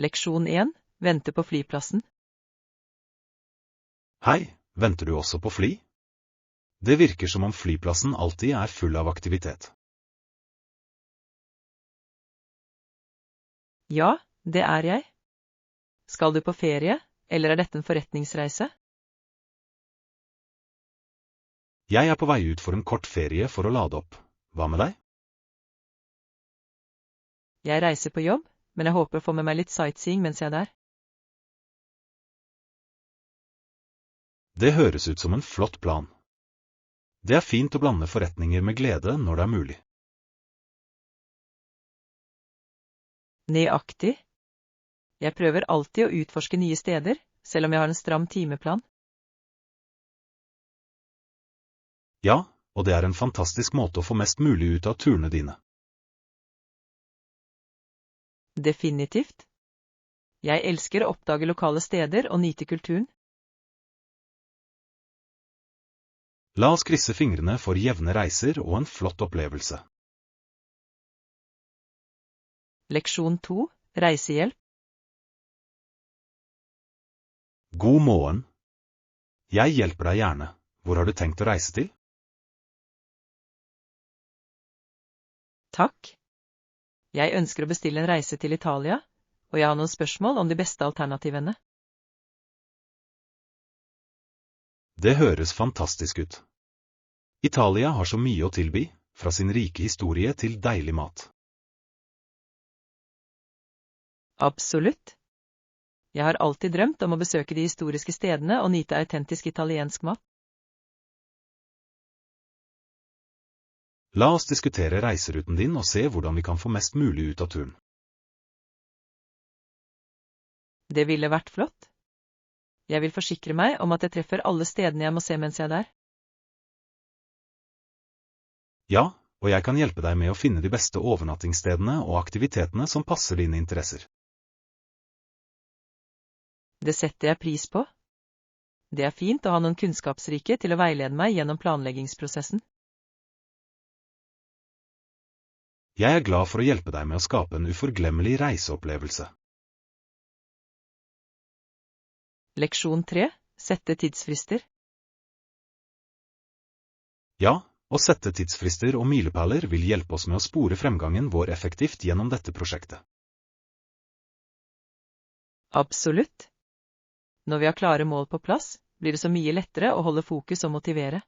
Leksjon 1. Vente på flyplassen. Hei, venter du også på fly? Det virker som om flyplassen alltid er full av aktivitet. Ja, det er jeg. Skal du på ferie, eller er dette en forretningsreise? Jeg er på vei ut for en kort ferie for å lade opp. Hva med deg? Jeg reiser på jobb, men jeg håper å få med meg litt sightseeing mens jeg er der. Det høres ut som en flott plan. Det er fint å blande forretninger med glede når det er mulig. Nøyaktig. Jeg prøver alltid å utforske nye steder, selv om jeg har en stram timeplan. Ja, og det er en fantastisk måte å få mest mulig ut av turene dine. Definitivt. Jeg elsker å oppdage lokale steder og nyte kulturen. La oss krysse fingrene for jevne reiser og en flott opplevelse. Leksjon 2. Reisehjelp. God morgen. Jeg hjelper deg gjerne. Hvor har du tenkt å reise til? Takk. Jeg ønsker å bestille en reise til Italia, og jeg har noen spørsmål om de beste alternativene. Det høres fantastisk ut. Italia har så mye å tilby, fra sin rike historie til deilig mat. Absolutt. Jeg har alltid drømt om å besøke de historiske stedene og nyte autentisk italiensk mat. La oss diskutere reiseruten din og se hvordan vi kan få mest mulig ut av turen. Det ville vært flott. Jeg vil forsikre meg om at jeg treffer alle stedene jeg må se mens jeg er der. Ja, og jeg kan hjelpe deg med å finne de beste overnattingsstedene og aktivitetene som passer dine interesser. Det setter jeg pris på. Det er fint å ha noen kunnskapsrike til å veilede meg gjennom planleggingsprosessen. Jeg er glad for å hjelpe deg med å skape en uforglemmelig reiseopplevelse. Leksjon 3. Sette tidsfrister. Ja, å sette tidsfrister og milepæler vil hjelpe oss med å spore fremgangen vår effektivt gjennom dette prosjektet. Absolutt. Når vi har klare mål på plass, blir det så mye lettere å holde fokus og motivere.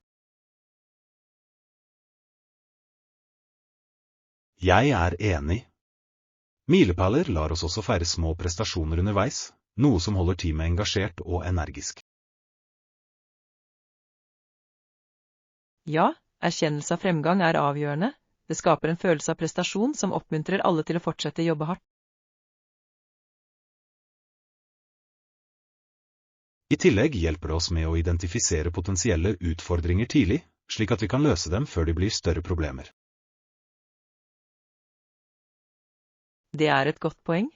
Jeg er enig. Milepæler lar oss også feire små prestasjoner underveis, noe som holder teamet engasjert og energisk. Ja, erkjennelse av fremgang er avgjørende. Det skaper en følelse av prestasjon som oppmuntrer alle til å fortsette å jobbe hardt. I tillegg hjelper det oss med å identifisere potensielle utfordringer tidlig, slik at vi kan løse dem før de blir større problemer. Det er et godt poeng.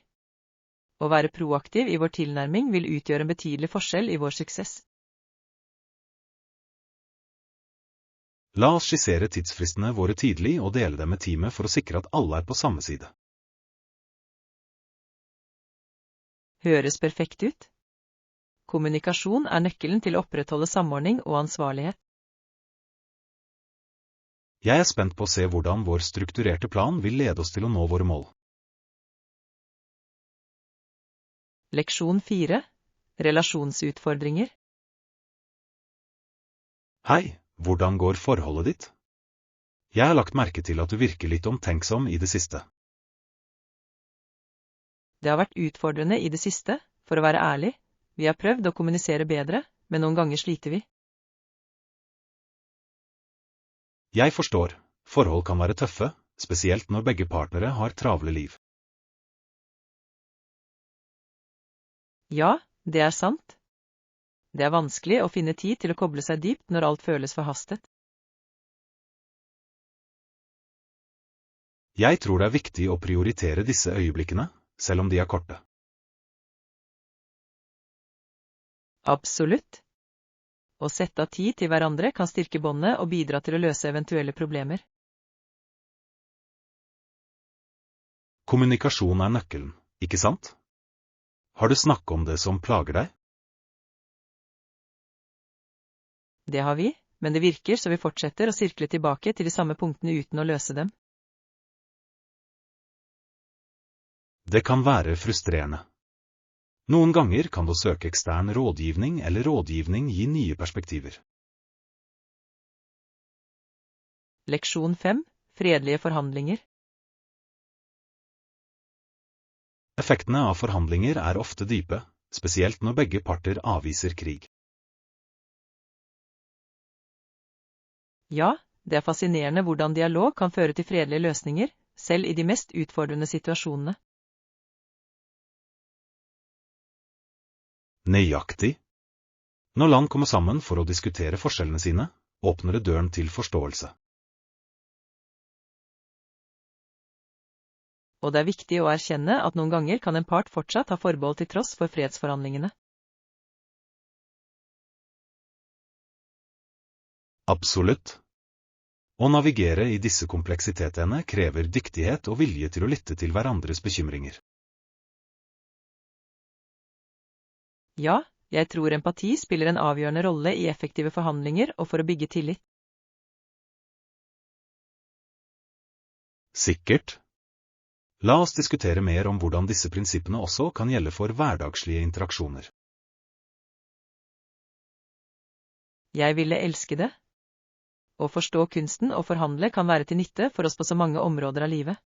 Å være proaktiv i vår tilnærming vil utgjøre en betydelig forskjell i vår suksess. La oss skissere tidsfristene våre tidlig og dele dem med teamet for å sikre at alle er på samme side. Høres perfekt ut. Kommunikasjon er nøkkelen til å opprettholde samordning og ansvarlighet. Jeg er spent på å se hvordan vår strukturerte plan vil lede oss til å nå våre mål. Leksjon 4. Relasjonsutfordringer. Hei, hvordan går forholdet ditt? Jeg har lagt merke til at du virker litt omtenksom i det siste. Det har vært utfordrende i det siste, for å være ærlig. Vi har prøvd å kommunisere bedre, men noen ganger sliter vi. Jeg forstår, forhold kan være tøffe, spesielt når begge partnere har travle liv. Ja, det er sant. Det er vanskelig å finne tid til å koble seg dypt når alt føles forhastet. Jeg tror det er viktig å prioritere disse øyeblikkene, selv om de er korte. Absolutt. Å sette av tid til hverandre kan styrke båndet og bidra til å løse eventuelle problemer. Kommunikasjon er nøkkelen, ikke sant? Har du snakket om det som plager deg? Det har vi, men det virker så vi fortsetter å sirkle tilbake til de samme punktene uten å løse dem. Det kan være frustrerende. Noen ganger kan det å søke ekstern rådgivning eller rådgivning gi nye perspektiver. Leksjon 5. Fredelige forhandlinger. Effektene av forhandlinger er ofte dype, spesielt når begge parter avviser krig. Ja, det er fascinerende hvordan dialog kan føre til fredelige løsninger, selv i de mest utfordrende situasjonene. Nøyaktig. Når land kommer sammen for å diskutere forskjellene sine, åpner det døren til forståelse. Og det er viktig å erkjenne at noen ganger kan en part fortsatt ha forbehold til tross for fredsforhandlingene. Absolutt. Å navigere i disse kompleksitetene krever dyktighet og vilje til å lytte til hverandres bekymringer. Ja, jeg tror empati spiller en avgjørende rolle i effektive forhandlinger og for å bygge tillit. Sikkert. La oss diskutere mer om hvordan disse prinsippene også kan gjelde for hverdagslige interaksjoner. Jeg ville elske det. Å forstå kunsten og forhandle kan være til nytte for oss på så mange områder av livet.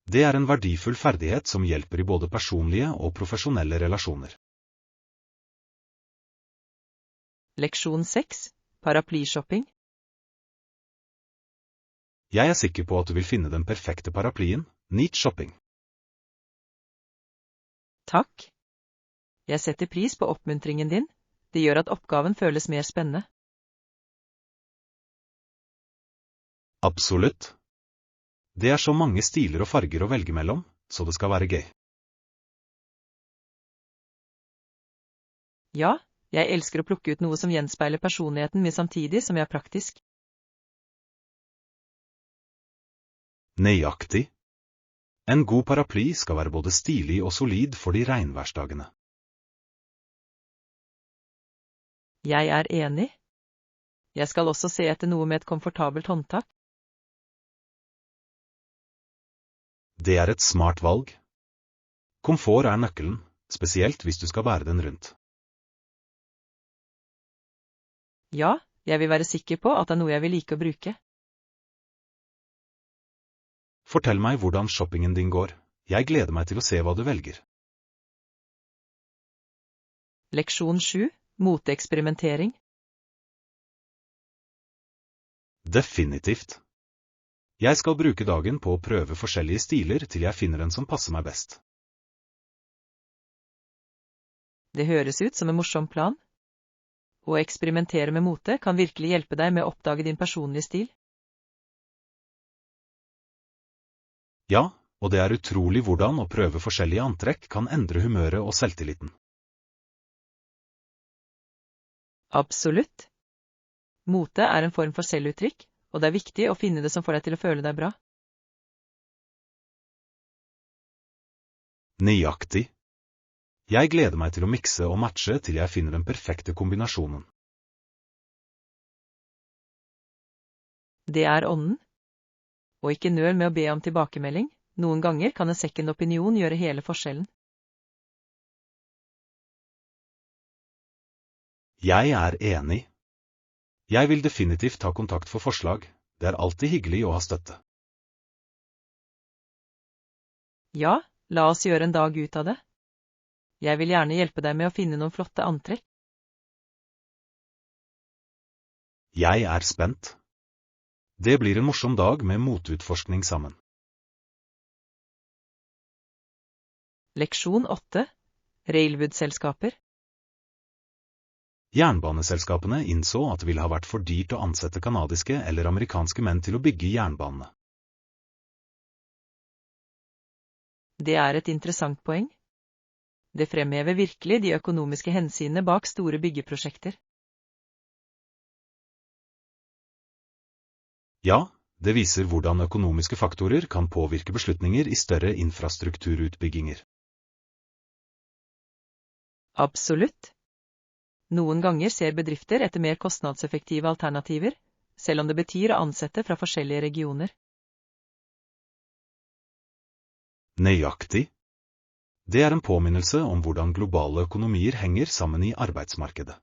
Det er en verdifull ferdighet som hjelper i både personlige og profesjonelle relasjoner. Leksjon 6. Paraplyshopping. Jeg er sikker på at du vil finne den perfekte paraplyen, neat shopping. Takk. Jeg setter pris på oppmuntringen din. Det gjør at oppgaven føles mer spennende. Absolutt. Det er så mange stiler og farger å velge mellom, så det skal være gøy. Ja, jeg elsker å plukke ut noe som gjenspeiler personligheten min samtidig som jeg er praktisk. Nøyaktig. En god paraply skal være både stilig og solid for de regnværsdagene. Jeg er enig. Jeg skal også se etter noe med et komfortabelt håndtak. Det er et smart valg. Komfort er nøkkelen, spesielt hvis du skal bære den rundt. Ja, jeg vil være sikker på at det er noe jeg vil like å bruke. Fortell meg hvordan shoppingen din går. Jeg gleder meg til å se hva du velger. Leksjon 7. Moteeksperimentering. Definitivt. Jeg skal bruke dagen på å prøve forskjellige stiler til jeg finner den som passer meg best. Det høres ut som en morsom plan. Å eksperimentere med mote kan virkelig hjelpe deg med å oppdage din personlige stil. Ja, og det er utrolig hvordan å prøve forskjellige antrekk kan endre humøret og selvtilliten. Absolutt. Mote er en form for selvuttrykk, og det er viktig å finne det som får deg til å føle deg bra. Nøyaktig. Jeg gleder meg til å mikse og matche til jeg finner den perfekte kombinasjonen. Det er ånden. Og ikke nøl med å be om tilbakemelding. Noen ganger kan en second opinion gjøre hele forskjellen. Jeg er enig. Jeg vil definitivt ta kontakt for forslag. Det er alltid hyggelig å ha støtte. Ja, la oss gjøre en dag ut av det. Jeg vil gjerne hjelpe deg med å finne noen flotte antrekk. Jeg er spent. Det blir en morsom dag med moteutforskning sammen. Leksjon 8. Railwood-selskaper. Jernbaneselskapene innså at det ville ha vært for dyrt å ansette kanadiske eller amerikanske menn til å bygge jernbanene. Det er et interessant poeng. Det fremhever virkelig de økonomiske hensynene bak store byggeprosjekter. Ja, Det viser hvordan økonomiske faktorer kan påvirke beslutninger i større infrastrukturutbygginger. Absolutt. Noen ganger ser bedrifter etter mer kostnadseffektive alternativer, selv om det betyr å ansette fra forskjellige regioner. Nøyaktig. Det er en påminnelse om hvordan globale økonomier henger sammen i arbeidsmarkedet.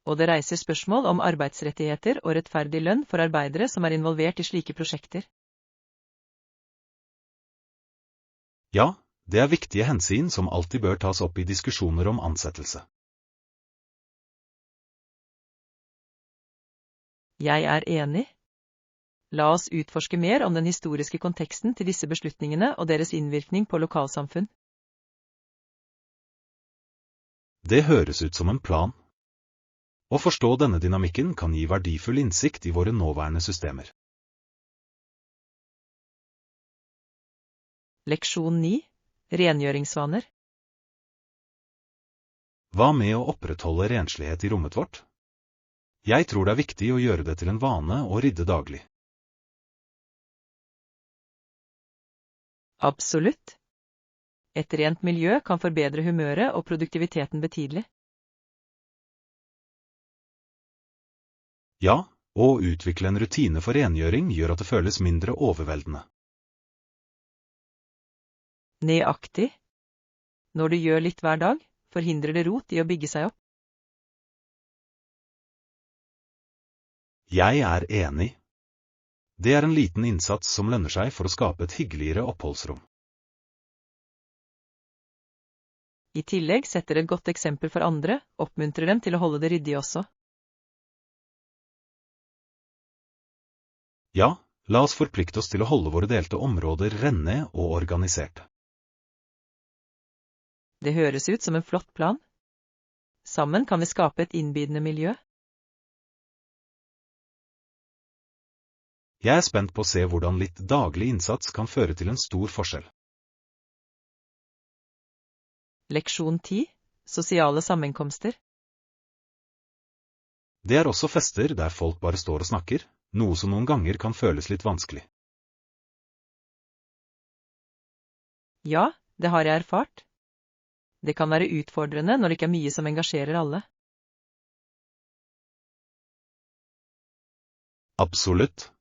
Og det reiser spørsmål om arbeidsrettigheter og rettferdig lønn for arbeidere som er involvert i slike prosjekter. Ja, det er viktige hensyn som alltid bør tas opp i diskusjoner om ansettelse. Jeg er enig. La oss utforske mer om den historiske konteksten til disse beslutningene og deres innvirkning på lokalsamfunn. Det høres ut som en plan. Å forstå denne dynamikken kan gi verdifull innsikt i våre nåværende systemer. Leksjon 9. Rengjøringsvaner. Hva med å opprettholde renslighet i rommet vårt? Jeg tror det er viktig å gjøre det til en vane å rydde daglig. Absolutt. Et rent miljø kan forbedre humøret og produktiviteten betydelig. Ja, å utvikle en rutine for rengjøring gjør at det føles mindre overveldende. Nøyaktig. Når du gjør litt hver dag, forhindrer det rot i å bygge seg opp. Jeg er enig. Det er en liten innsats som lønner seg for å skape et hyggeligere oppholdsrom. I tillegg setter et godt eksempel for andre, oppmuntrer dem til å holde det ryddig også. Ja, la oss forplikte oss til å holde våre delte områder rene og organiserte. Det høres ut som en flott plan. Sammen kan vi skape et innbydende miljø. Jeg er spent på å se hvordan litt daglig innsats kan føre til en stor forskjell. Leksjon 10. Sosiale sammenkomster. Det er også fester der folk bare står og snakker, noe som noen ganger kan føles litt vanskelig. Ja, det har jeg erfart. Det kan være utfordrende når det ikke er mye som engasjerer alle. Absolutt.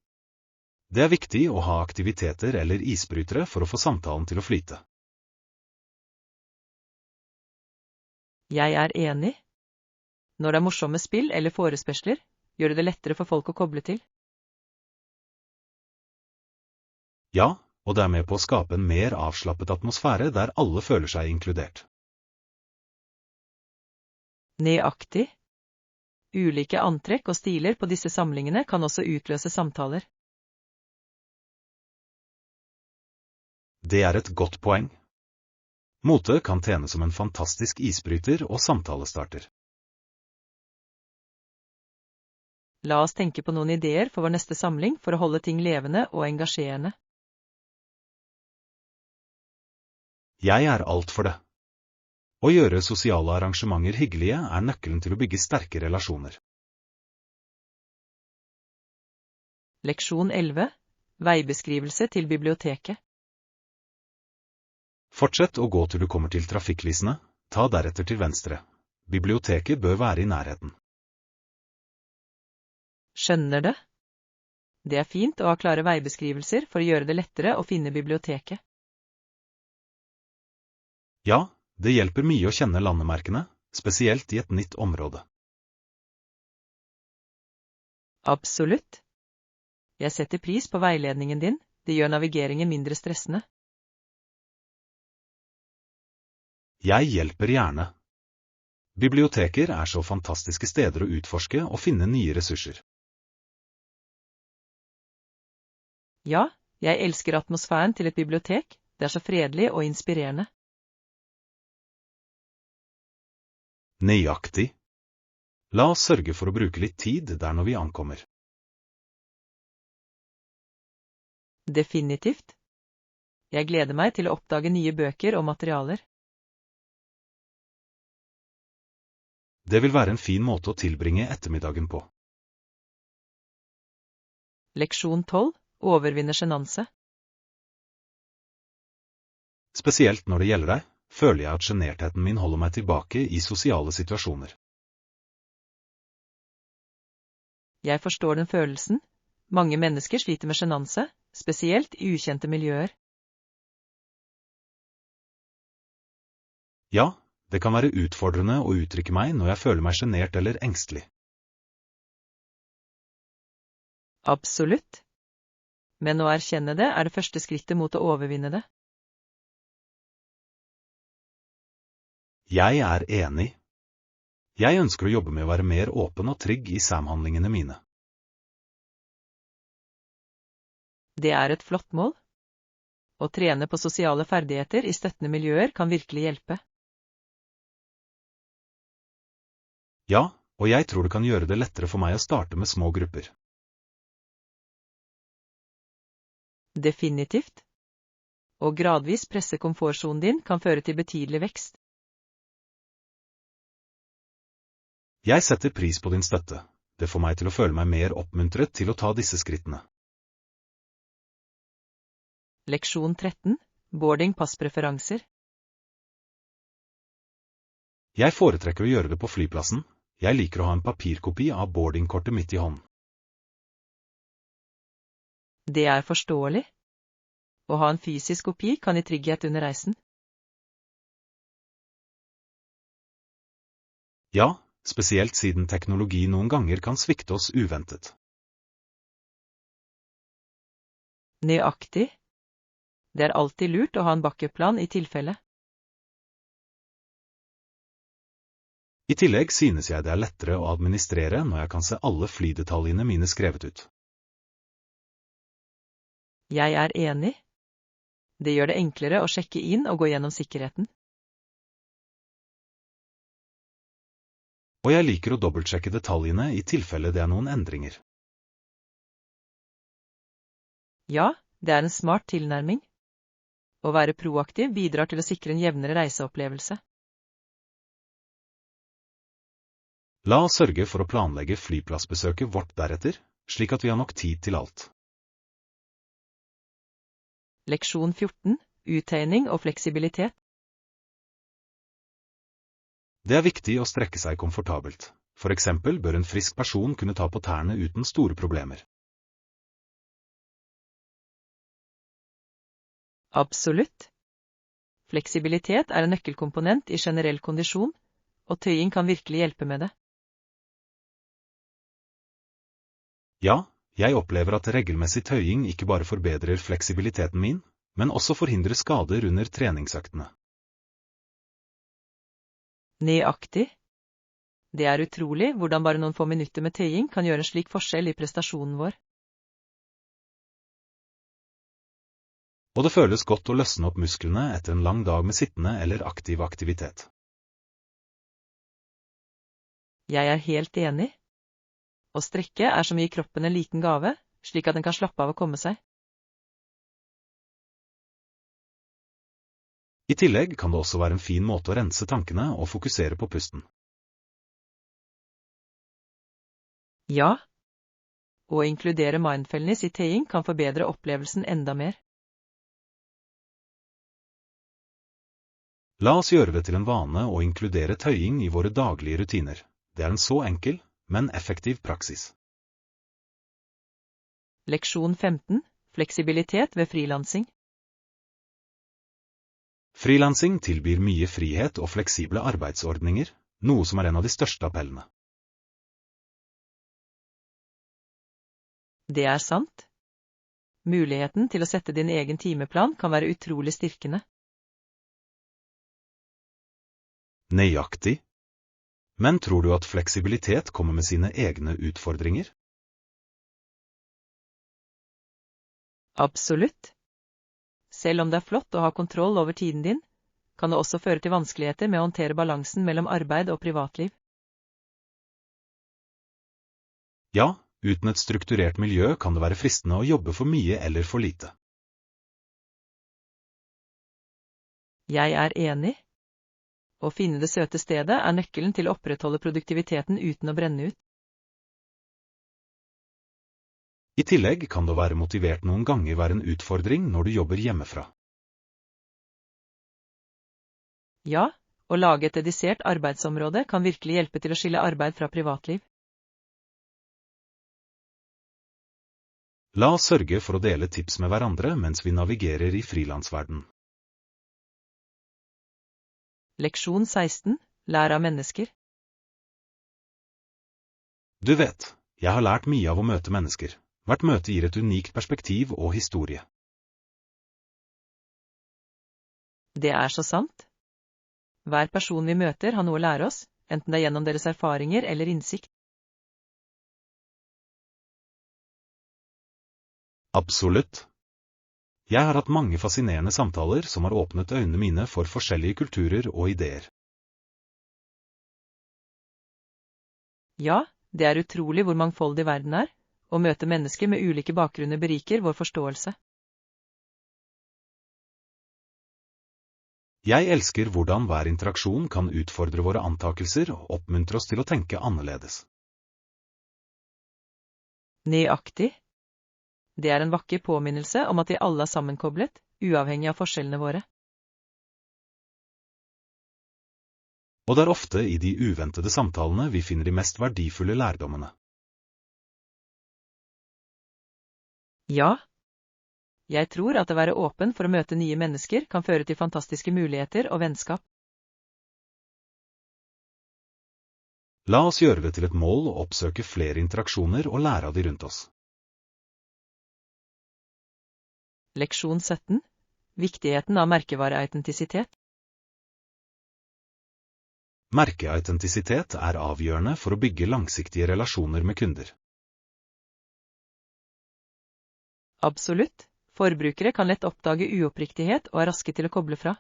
Det er viktig å ha aktiviteter eller isbrytere for å få samtalen til å flyte. Jeg er enig. Når det er morsomme spill eller forespørsler, gjør det lettere for folk å koble til. Ja, og det er med på å skape en mer avslappet atmosfære der alle føler seg inkludert. Nøyaktig. Ulike antrekk og stiler på disse samlingene kan også utløse samtaler. Det er et godt poeng. Mote kan tjene som en fantastisk isbryter og samtalestarter. La oss tenke på noen ideer for vår neste samling for å holde ting levende og engasjerende. Jeg er alt for det. Å gjøre sosiale arrangementer hyggelige er nøkkelen til å bygge sterke relasjoner. Leksjon 11. Veibeskrivelse til biblioteket. Fortsett å gå til du kommer til trafikklysene, ta deretter til venstre. Biblioteket bør være i nærheten. Skjønner det? Det er fint å ha klare veibeskrivelser for å gjøre det lettere å finne biblioteket. Ja, det hjelper mye å kjenne landemerkene, spesielt i et nytt område. Absolutt. Jeg setter pris på veiledningen din, det gjør navigeringen mindre stressende. Jeg hjelper gjerne. Biblioteker er så fantastiske steder å utforske og finne nye ressurser. Ja, jeg elsker atmosfæren til et bibliotek, det er så fredelig og inspirerende. Nøyaktig. La oss sørge for å bruke litt tid der når vi ankommer. Definitivt. Jeg gleder meg til å oppdage nye bøker og materialer. Det vil være en fin måte å tilbringe ettermiddagen på. Leksjon 12. Overvinne sjenanse. Spesielt når det gjelder deg, føler jeg at sjenertheten min holder meg tilbake i sosiale situasjoner. Jeg forstår den følelsen. Mange mennesker sliter med sjenanse, spesielt i ukjente miljøer. Ja, det kan være utfordrende å uttrykke meg når jeg føler meg sjenert eller engstelig. Absolutt. Men å erkjenne det er det første skrittet mot å overvinne det. Jeg er enig. Jeg ønsker å jobbe med å være mer åpen og trygg i samhandlingene mine. Det er et flott mål. Å trene på sosiale ferdigheter i støttende miljøer kan virkelig hjelpe. Ja, og jeg tror det kan gjøre det lettere for meg å starte med små grupper. Definitivt. Og gradvis presse komfortsonen din kan føre til betydelig vekst. Jeg setter pris på din støtte. Det får meg til å føle meg mer oppmuntret til å ta disse skrittene. Leksjon 13. Boarding-passpreferanser. Jeg foretrekker å gjøre det på flyplassen. Jeg liker å ha en papirkopi av boardingkortet mitt i hånden. Det er forståelig. Å ha en fysisk kopi kan gi trygghet under reisen. Ja, spesielt siden teknologi noen ganger kan svikte oss uventet. Nøyaktig. Det er alltid lurt å ha en backup-plan i tilfelle. I tillegg synes jeg det er lettere å administrere når jeg kan se alle flydetaljene mine skrevet ut. Jeg er enig. Det gjør det enklere å sjekke inn og gå gjennom sikkerheten. Og jeg liker å dobbeltsjekke detaljene i tilfelle det er noen endringer. Ja, det er en smart tilnærming. Å være proaktiv bidrar til å sikre en jevnere reiseopplevelse. La oss sørge for å planlegge flyplassbesøket vårt deretter, slik at vi har nok tid til alt. Leksjon 14. Uttøyning og fleksibilitet. Det er viktig å strekke seg komfortabelt. For eksempel bør en frisk person kunne ta på tærne uten store problemer. Absolutt. Fleksibilitet er en nøkkelkomponent i generell kondisjon, og tøying kan virkelig hjelpe med det. Ja, jeg opplever at regelmessig tøying ikke bare forbedrer fleksibiliteten min, men også forhindrer skader under treningsøktene. Nøyaktig. Det er utrolig hvordan bare noen få minutter med tøying kan gjøre en slik forskjell i prestasjonen vår. Og det føles godt å løsne opp musklene etter en lang dag med sittende eller aktiv aktivitet. Jeg er helt enig. Å strekke er som å gi kroppen en liten gave, slik at den kan slappe av å komme seg. I tillegg kan det også være en fin måte å rense tankene og fokusere på pusten. Ja. Å inkludere mindfulness i tøying kan forbedre opplevelsen enda mer. La oss gjøre det til en vane å inkludere tøying i våre daglige rutiner. Det er en så enkel, men effektiv praksis. Leksjon 15. Fleksibilitet ved frilansing. Frilansing tilbyr mye frihet og fleksible arbeidsordninger, noe som er en av de største appellene. Det er sant. Muligheten til å sette din egen timeplan kan være utrolig styrkende. Nøyaktig. Men tror du at fleksibilitet kommer med sine egne utfordringer? Absolutt. Selv om det er flott å ha kontroll over tiden din, kan det også føre til vanskeligheter med å håndtere balansen mellom arbeid og privatliv. Ja, uten et strukturert miljø kan det være fristende å jobbe for mye eller for lite. Jeg er enig. Å finne det søte stedet er nøkkelen til å opprettholde produktiviteten uten å brenne ut. I tillegg kan det å være motivert noen ganger være en utfordring når du jobber hjemmefra. Ja, å lage et dedisert arbeidsområde kan virkelig hjelpe til å skille arbeid fra privatliv. La oss sørge for å dele tips med hverandre mens vi navigerer i frilansverden. Leksjon 16. Lær av mennesker. Du vet, jeg har lært mye av å møte mennesker. Hvert møte gir et unikt perspektiv og historie. Det er så sant. Hver person vi møter har noe å lære oss, enten det er gjennom deres erfaringer eller innsikt. Absolutt. Jeg har hatt mange fascinerende samtaler som har åpnet øynene mine for forskjellige kulturer og ideer. Ja, det er utrolig hvor mangfoldig verden er. Å møte mennesker med ulike bakgrunner beriker vår forståelse. Jeg elsker hvordan hver interaksjon kan utfordre våre antakelser og oppmuntre oss til å tenke annerledes. Nøyaktig. Det er en vakker påminnelse om at vi alle er sammenkoblet, uavhengig av forskjellene våre. Og det er ofte i de uventede samtalene vi finner de mest verdifulle lærdommene. Ja. Jeg tror at å være åpen for å møte nye mennesker kan føre til fantastiske muligheter og vennskap. La oss gjøre det til et mål å oppsøke flere interaksjoner og lære av de rundt oss. Leksjon 17. Viktigheten av merkevareautentisitet. Merkeautentisitet er avgjørende for å bygge langsiktige relasjoner med kunder. Absolutt. Forbrukere kan lett oppdage uoppriktighet og er raske til å koble fra.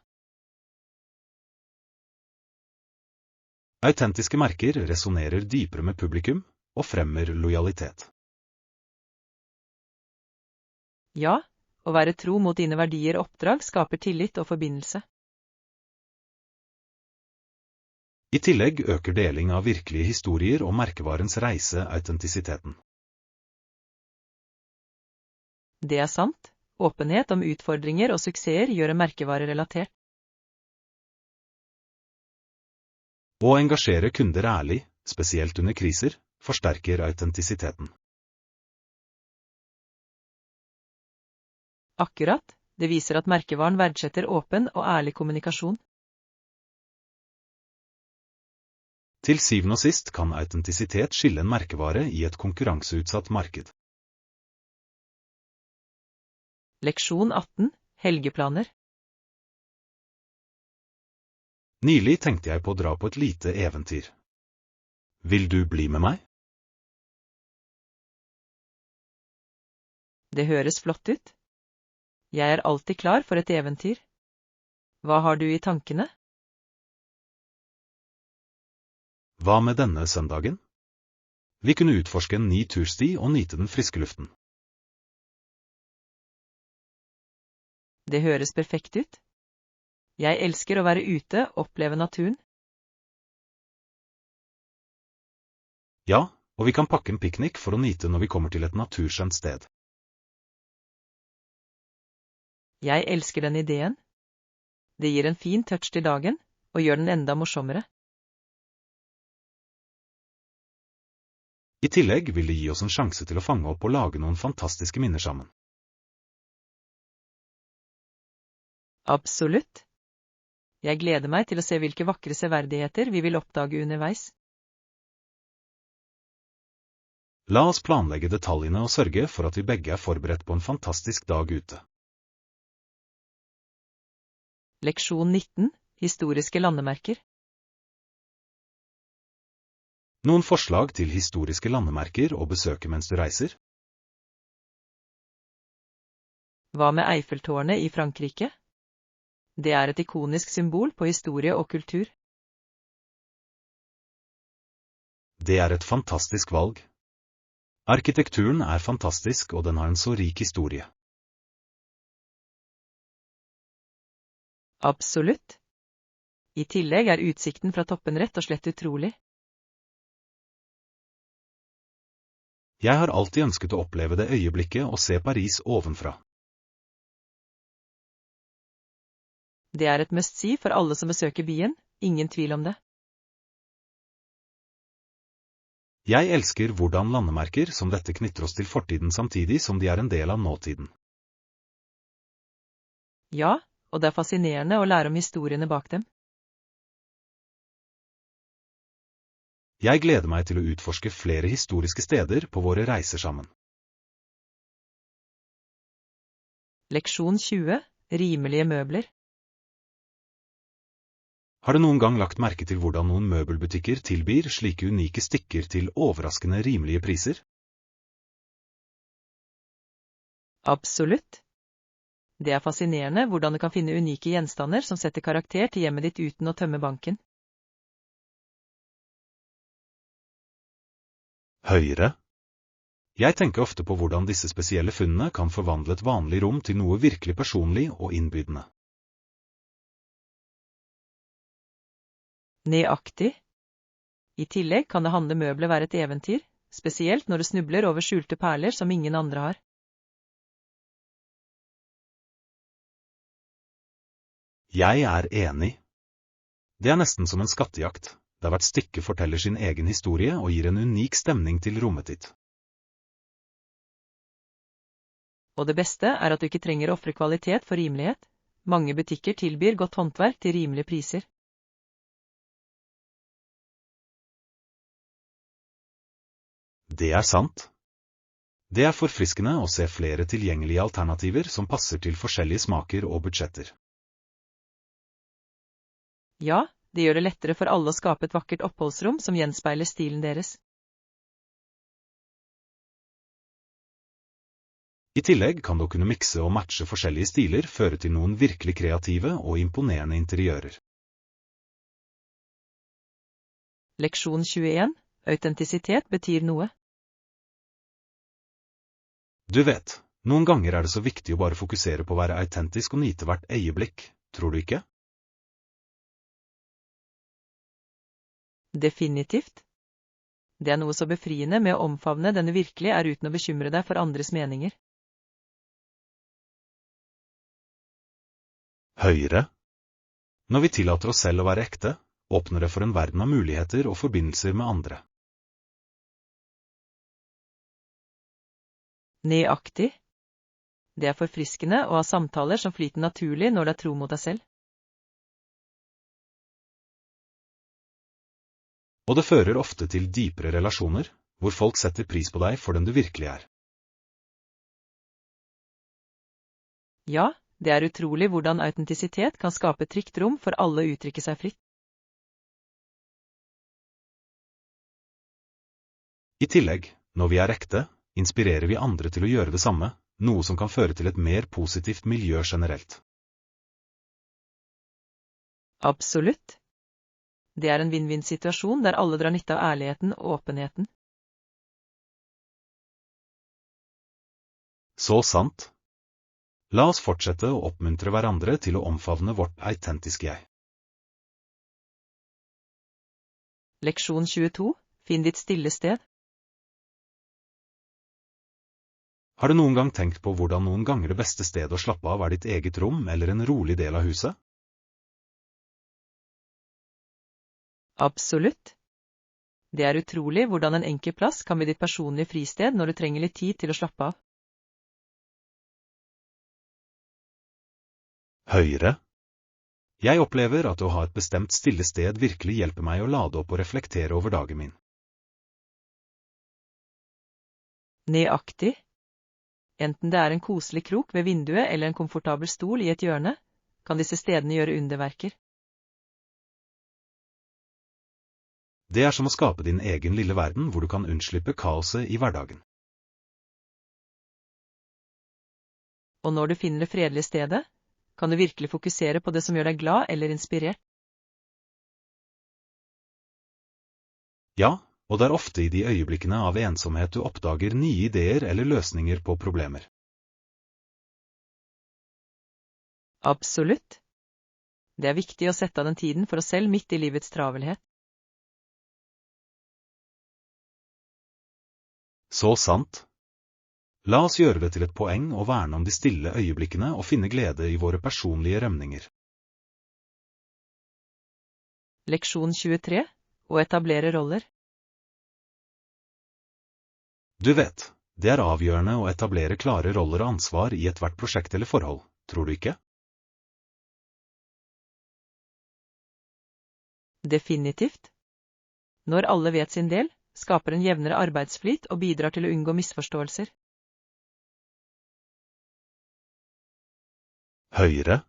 Autentiske merker resonerer dypere med publikum og fremmer lojalitet. Ja, å være tro mot dine verdier og oppdrag skaper tillit og forbindelse. I tillegg øker deling av virkelige historier om merkevarens reise autentisiteten. Det er sant. Åpenhet om utfordringer og suksesser gjør en merkevare relatert. Å engasjere kunder ærlig, spesielt under kriser, forsterker autentisiteten. Akkurat. Det viser at merkevaren verdsetter åpen og ærlig kommunikasjon. Til syvende og sist kan autentisitet skille en merkevare i et konkurranseutsatt marked. Leksjon 18. Helgeplaner. Nylig tenkte jeg på å dra på et lite eventyr. Vil du bli med meg? Det høres flott ut. Jeg er alltid klar for et eventyr. Hva har du i tankene? Hva med denne søndagen? Vi kunne utforske en ny tursti og nyte den friske luften. Det høres perfekt ut. Jeg elsker å være ute og oppleve naturen. Ja, og vi kan pakke en piknik for å nyte når vi kommer til et naturskjønt sted. Jeg elsker den ideen. Det gir en fin touch til dagen, og gjør den enda morsommere. I tillegg vil det gi oss en sjanse til å fange opp og lage noen fantastiske minner sammen. Absolutt. Jeg gleder meg til å se hvilke vakre severdigheter vi vil oppdage underveis. La oss planlegge detaljene og sørge for at vi begge er forberedt på en fantastisk dag ute. Leksjon 19. Historiske landemerker. Noen forslag til historiske landemerker å besøke mens du reiser? Hva med Eiffeltårnet i Frankrike? Det er et ikonisk symbol på historie og kultur. Det er et fantastisk valg. Arkitekturen er fantastisk, og den har en så rik historie. Absolutt. I tillegg er utsikten fra toppen rett og slett utrolig. Jeg har alltid ønsket å oppleve det øyeblikket og se Paris ovenfra. Det er et must-see for alle som besøker byen, ingen tvil om det. Jeg elsker hvordan landemerker som dette knytter oss til fortiden samtidig som de er en del av nåtiden. Ja, og det er fascinerende å lære om historiene bak dem. Jeg gleder meg til å utforske flere historiske steder på våre reiser sammen. Leksjon 20. Rimelige møbler. Har du noen gang lagt merke til hvordan noen møbelbutikker tilbyr slike unike stykker til overraskende rimelige priser? Absolutt. Det er fascinerende hvordan du kan finne unike gjenstander som setter karakter til hjemmet ditt uten å tømme banken. Høyere. Jeg tenker ofte på hvordan disse spesielle funnene kan forvandle et vanlig rom til noe virkelig personlig og innbydende. Nøyaktig. I tillegg kan det handle møbler være et eventyr, spesielt når du snubler over skjulte perler som ingen andre har. Jeg er enig. Det er nesten som en skattejakt, der hvert stykke forteller sin egen historie og gir en unik stemning til rommet ditt. Og det beste er at du ikke trenger å ofre kvalitet for rimelighet. Mange butikker tilbyr godt håndverk til rimelige priser. Det er sant. Det er forfriskende å se flere tilgjengelige alternativer som passer til forskjellige smaker og budsjetter. Ja, det gjør det lettere for alle å skape et vakkert oppholdsrom som gjenspeiler stilen deres. I tillegg kan du kunne mikse og matche forskjellige stiler føre til noen virkelig kreative og imponerende interiører. Leksjon 21. Autentisitet betyr noe. Du vet, noen ganger er det så viktig å bare fokusere på å være autentisk og nyte hvert øyeblikk, tror du ikke? Definitivt. Det er noe så befriende med å omfavne den du virkelig er uten å bekymre deg for andres meninger. Høyere. Når vi tillater oss selv å være ekte, åpner det for en verden av muligheter og forbindelser med andre. Nøyaktig. Det er forfriskende å ha samtaler som flyter naturlig når du er tro mot deg selv. Og det fører ofte til dypere relasjoner, hvor folk setter pris på deg for den du virkelig er. Ja, det er utrolig hvordan autentisitet kan skape et trygt rom for alle å uttrykke seg fritt. I tillegg, når vi er ekte, inspirerer vi andre til å gjøre det samme, noe som kan føre til et mer positivt miljø generelt. Absolutt. Det er en vinn-vinn-situasjon der alle drar nytte av ærligheten og åpenheten. Så sant. La oss fortsette å oppmuntre hverandre til å omfavne vårt autentiske jeg. Leksjon 22. Finn ditt stille sted. Har du noen gang tenkt på hvordan noen ganger det beste stedet å slappe av er ditt eget rom eller en rolig del av huset? Absolutt. Det er utrolig hvordan en enkel plass kan bli ditt personlige fristed når du trenger litt tid til å slappe av. Høyere. Jeg opplever at å ha et bestemt stille sted virkelig hjelper meg å lade opp og reflektere over dagen min. Nøyaktig. Enten det er en koselig krok ved vinduet eller en komfortabel stol i et hjørne, kan disse stedene gjøre underverker. Det er som å skape din egen lille verden hvor du kan unnslippe kaoset i hverdagen. Og når du finner det fredelige stedet, kan du virkelig fokusere på det som gjør deg glad eller inspirert. Ja, og det er ofte i de øyeblikkene av ensomhet du oppdager nye ideer eller løsninger på problemer. Absolutt. Det er viktig å sette av den tiden for oss selv midt i livets travelhet. Så sant. La oss gjøre det til et poeng å verne om de stille øyeblikkene og finne glede i våre personlige rømninger. Leksjon 23. Å etablere roller. Du vet, det er avgjørende å etablere klare roller og ansvar i ethvert prosjekt eller forhold, tror du ikke? Definitivt. Når alle vet sin del, skaper en jevnere arbeidsflyt og bidrar til å unngå misforståelser. Høyre.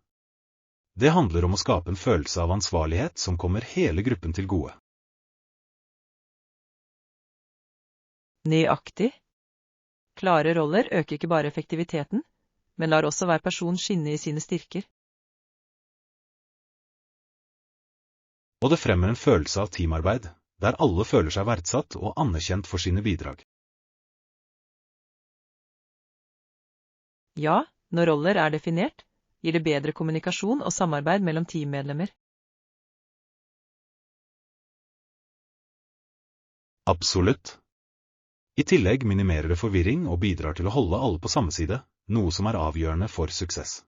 Det handler om å skape en følelse av ansvarlighet som kommer hele gruppen til gode. Nøyaktig. Klare roller øker ikke bare effektiviteten, men lar også hver person skinne i sine styrker. Og det fremmer en følelse av teamarbeid, der alle føler seg verdsatt og anerkjent for sine bidrag. Ja, når roller er definert, gir det bedre kommunikasjon og samarbeid mellom teammedlemmer. Absolutt. I tillegg minimerer det forvirring og bidrar til å holde alle på samme side, noe som er avgjørende for suksess.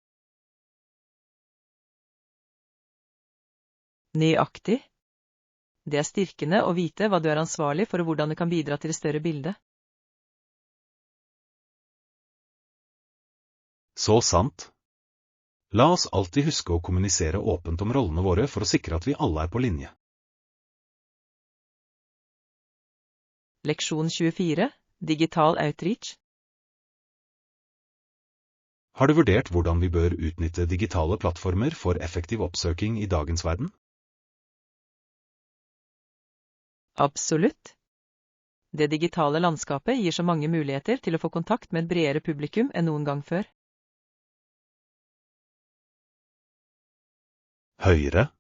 Nøyaktig. Det er styrkende å vite hva du er ansvarlig for og hvordan det kan bidra til det større bildet. Så sant. La oss alltid huske å kommunisere åpent om rollene våre for å sikre at vi alle er på linje. Leksjon 24. Digital outreach. Har du vurdert hvordan vi bør utnytte digitale plattformer for effektiv oppsøking i dagens verden? Absolutt. Det digitale landskapet gir så mange muligheter til å få kontakt med et bredere publikum enn noen gang før. Høyre.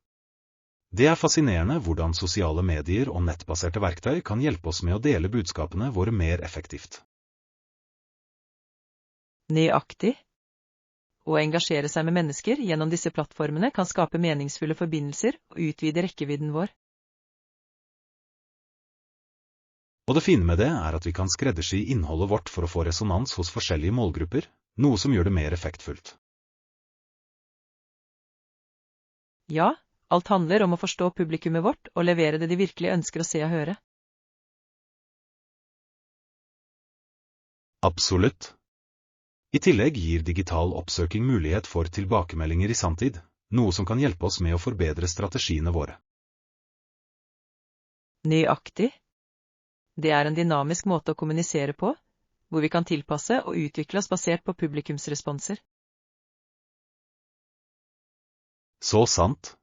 Det er fascinerende hvordan sosiale medier og nettbaserte verktøy kan hjelpe oss med å dele budskapene våre mer effektivt. Nøyaktig. Å engasjere seg med mennesker gjennom disse plattformene kan skape meningsfulle forbindelser og utvide rekkevidden vår. Og det fine med det er at vi kan skreddersy innholdet vårt for å få resonans hos forskjellige målgrupper, noe som gjør det mer effektfullt. Ja, alt handler om å forstå publikummet vårt og levere det de virkelig ønsker å se og høre. Absolutt. I tillegg gir digital oppsøking mulighet for tilbakemeldinger i sanntid, noe som kan hjelpe oss med å forbedre strategiene våre. Nøyaktig. Det er en dynamisk måte å kommunisere på, hvor vi kan tilpasse og utvikle oss basert på publikumsresponser. Så sant.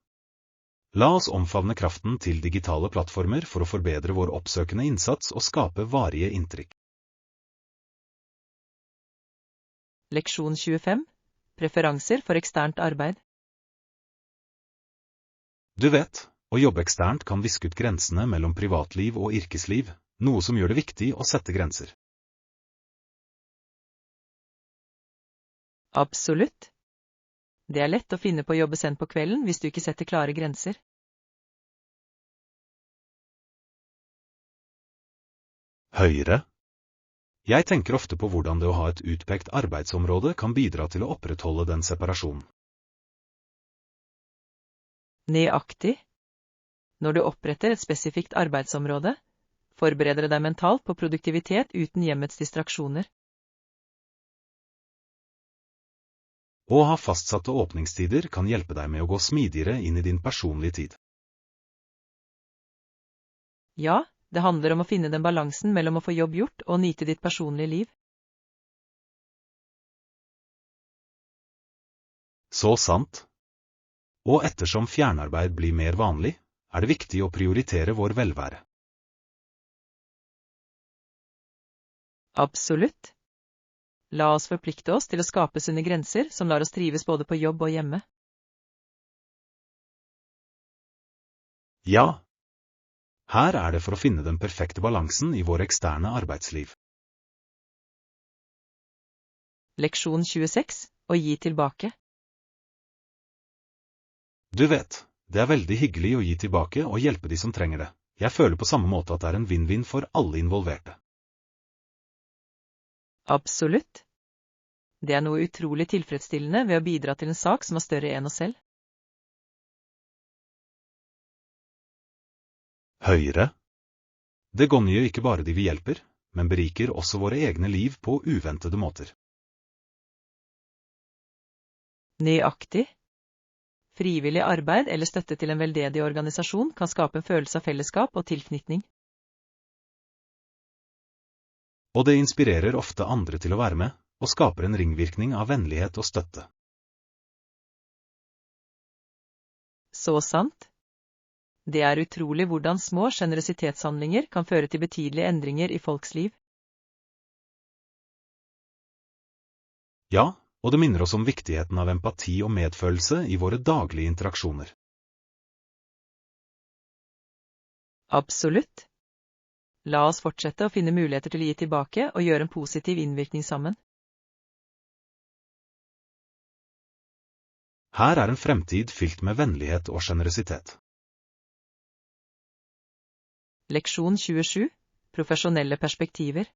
La oss omfavne kraften til digitale plattformer for å forbedre vår oppsøkende innsats og skape varige inntrykk. Leksjon 25. Preferanser for eksternt arbeid. Du vet, å jobbe eksternt kan viske ut grensene mellom privatliv og yrkesliv, noe som gjør det viktig å sette grenser. Absolutt. Det er lett å finne på å jobbe sent på kvelden hvis du ikke setter klare grenser. Høyre. Jeg tenker ofte på hvordan det å ha et utpekt arbeidsområde kan bidra til å opprettholde den separasjonen. Nøyaktig. Når du oppretter et spesifikt arbeidsområde, forbereder deg mentalt på produktivitet uten hjemmets distraksjoner. Å ha fastsatte åpningstider kan hjelpe deg med å gå smidigere inn i din personlige tid. Ja, det handler om å finne den balansen mellom å få jobb gjort og nyte ditt personlige liv. Så sant. Og ettersom fjernarbeid blir mer vanlig, er det viktig å prioritere vår velvære. Absolutt. La oss forplikte oss til å skape sunne grenser som lar oss trives både på jobb og hjemme. Ja. Her er det for å finne den perfekte balansen i vår eksterne arbeidsliv. Leksjon 26. Å gi tilbake. Du vet, det er veldig hyggelig å gi tilbake og hjelpe de som trenger det. Jeg føler på samme måte at det er en vinn-vinn for alle involverte. Absolutt. Det er noe utrolig tilfredsstillende ved å bidra til en sak som er større enn oss selv. Høyere. Det gagner ikke bare de vi hjelper, men beriker også våre egne liv på uventede måter. Nøyaktig. Frivillig arbeid eller støtte til en veldedig organisasjon kan skape en følelse av fellesskap og tilknytning. Og det inspirerer ofte andre til å være med, og skaper en ringvirkning av vennlighet og støtte. Så sant. Det er utrolig hvordan små generøsitetshandlinger kan føre til betydelige endringer i folks liv. Ja, og det minner oss om viktigheten av empati og medfølelse i våre daglige interaksjoner. Absolutt. La oss fortsette å finne muligheter til å gi tilbake og gjøre en positiv innvirkning sammen. Her er en fremtid fylt med vennlighet og generøsitet. Leksjon 27. Profesjonelle perspektiver.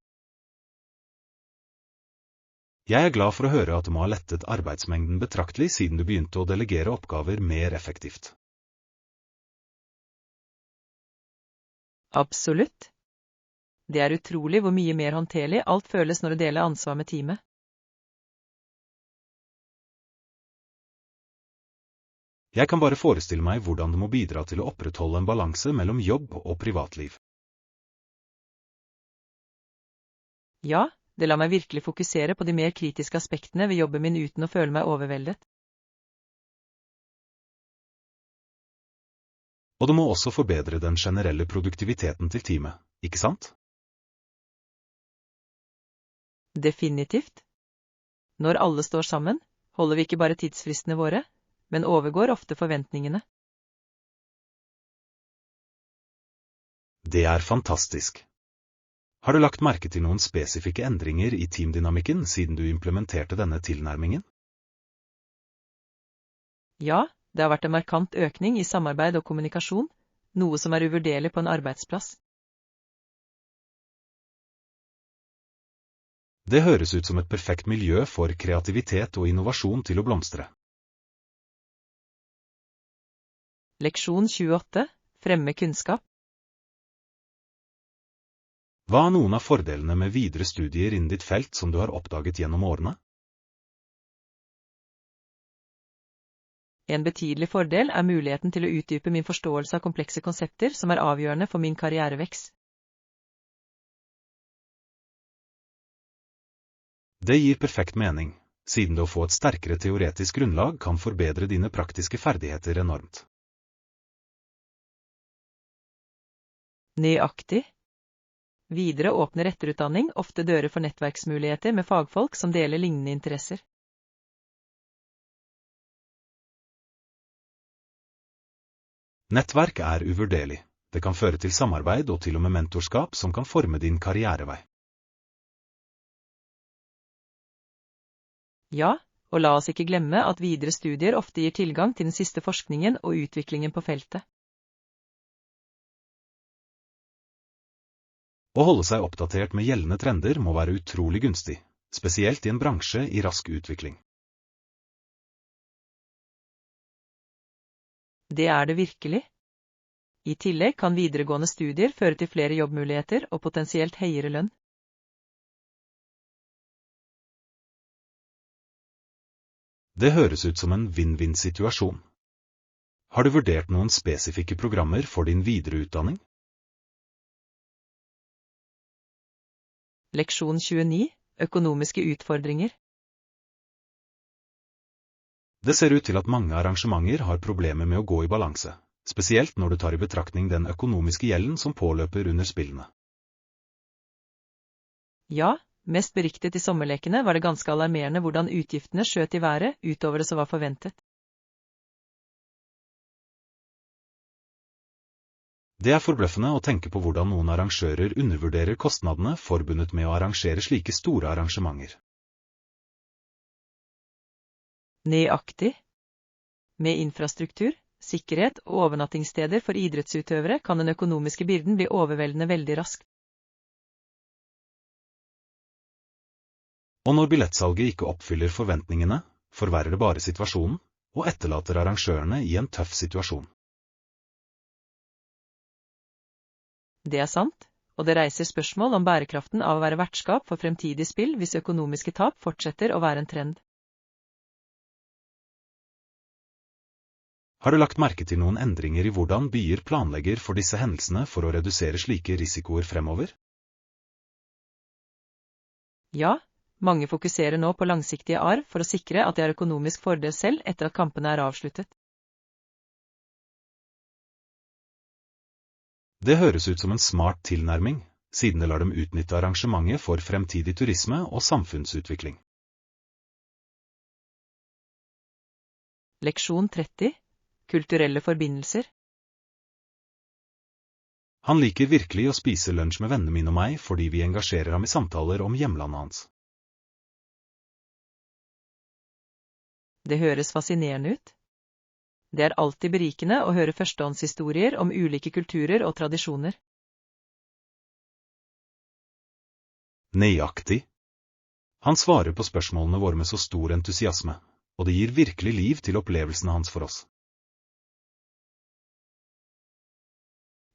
Jeg er glad for å høre at du må ha lettet arbeidsmengden betraktelig siden du begynte å delegere oppgaver mer effektivt. Absolutt. Det er utrolig hvor mye mer håndterlig alt føles når du deler ansvar med teamet. Jeg kan bare forestille meg hvordan du må bidra til å opprettholde en balanse mellom jobb og privatliv. Ja, det lar meg virkelig fokusere på de mer kritiske aspektene ved jobben min uten å føle meg overveldet. Og du må også forbedre den generelle produktiviteten til teamet, ikke sant? Definitivt. Når alle står sammen, holder vi ikke bare tidsfristene våre, men overgår ofte forventningene. Det er fantastisk. Har du lagt merke til noen spesifikke endringer i teamdynamikken siden du implementerte denne tilnærmingen? Ja, det har vært en markant økning i samarbeid og kommunikasjon, noe som er uvurderlig på en arbeidsplass. Det høres ut som et perfekt miljø for kreativitet og innovasjon til å blomstre. Leksjon 28. Fremme kunnskap. Hva er noen av fordelene med videre studier innen ditt felt som du har oppdaget gjennom årene? En betydelig fordel er muligheten til å utdype min forståelse av komplekse konsepter som er avgjørende for min karrierevekst. Det gir perfekt mening, siden det å få et sterkere teoretisk grunnlag kan forbedre dine praktiske ferdigheter enormt. Nøyaktig. Videre åpner etterutdanning ofte dører for nettverksmuligheter med fagfolk som deler lignende interesser. Nettverk er uvurderlig. Det kan føre til samarbeid og til og med mentorskap som kan forme din karrierevei. Ja, og la oss ikke glemme at videre studier ofte gir tilgang til den siste forskningen og utviklingen på feltet. Å holde seg oppdatert med gjeldende trender må være utrolig gunstig, spesielt i en bransje i rask utvikling. Det er det virkelig. I tillegg kan videregående studier føre til flere jobbmuligheter og potensielt høyere lønn. Det høres ut som en vinn-vinn-situasjon. Har du vurdert noen spesifikke programmer for din videreutdanning? Leksjon 29. Økonomiske utfordringer. Det ser ut til at mange arrangementer har problemer med å gå i balanse, spesielt når du tar i betraktning den økonomiske gjelden som påløper under spillene. Ja, mest beryktet i sommerlekene var det ganske alarmerende hvordan utgiftene skjøt i været utover det som var forventet. Det er forbløffende å tenke på hvordan noen arrangører undervurderer kostnadene forbundet med å arrangere slike store arrangementer. Nøyaktig. Med infrastruktur, sikkerhet og overnattingssteder for idrettsutøvere kan den økonomiske byrden bli overveldende veldig raskt. Og når billettsalget ikke oppfyller forventningene, forverrer det bare situasjonen, og etterlater arrangørene i en tøff situasjon. Det er sant, og det reiser spørsmål om bærekraften av å være vertskap for fremtidige spill hvis økonomiske tap fortsetter å være en trend. Har du lagt merke til noen endringer i hvordan byer planlegger for disse hendelsene for å redusere slike risikoer fremover? Ja, mange fokuserer nå på langsiktige arv for å sikre at de har økonomisk fordel selv etter at kampene er avsluttet. Det høres ut som en smart tilnærming, siden det lar dem utnytte arrangementet for fremtidig turisme og samfunnsutvikling. Leksjon 30. Kulturelle forbindelser. Han liker virkelig å spise lunsj med vennene mine og meg fordi vi engasjerer ham i samtaler om hjemlandet hans. Det høres fascinerende ut. Det er alltid berikende å høre førstehåndshistorier om ulike kulturer og tradisjoner. Nøyaktig. Han svarer på spørsmålene våre med så stor entusiasme, og det gir virkelig liv til opplevelsene hans for oss.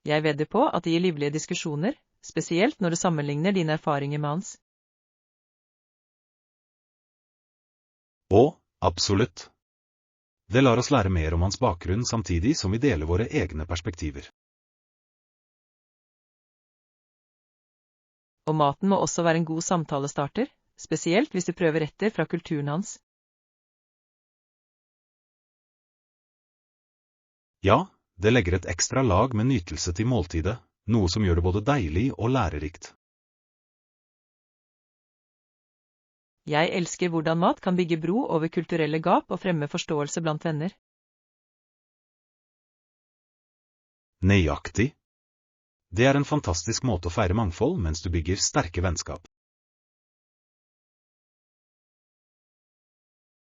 Jeg vedder på at det gir livlige diskusjoner, spesielt når du sammenligner dine erfaringer med hans. Absolutt. Det lar oss lære mer om hans bakgrunn samtidig som vi deler våre egne perspektiver. Og maten må også være en god samtalestarter, spesielt hvis du prøver retter fra kulturen hans. Ja, det legger et ekstra lag med nytelse til måltidet, noe som gjør det både deilig og lærerikt. Jeg elsker hvordan mat kan bygge bro over kulturelle gap og fremme forståelse blant venner. Nøyaktig. Det er en fantastisk måte å feire mangfold mens du bygger sterke vennskap.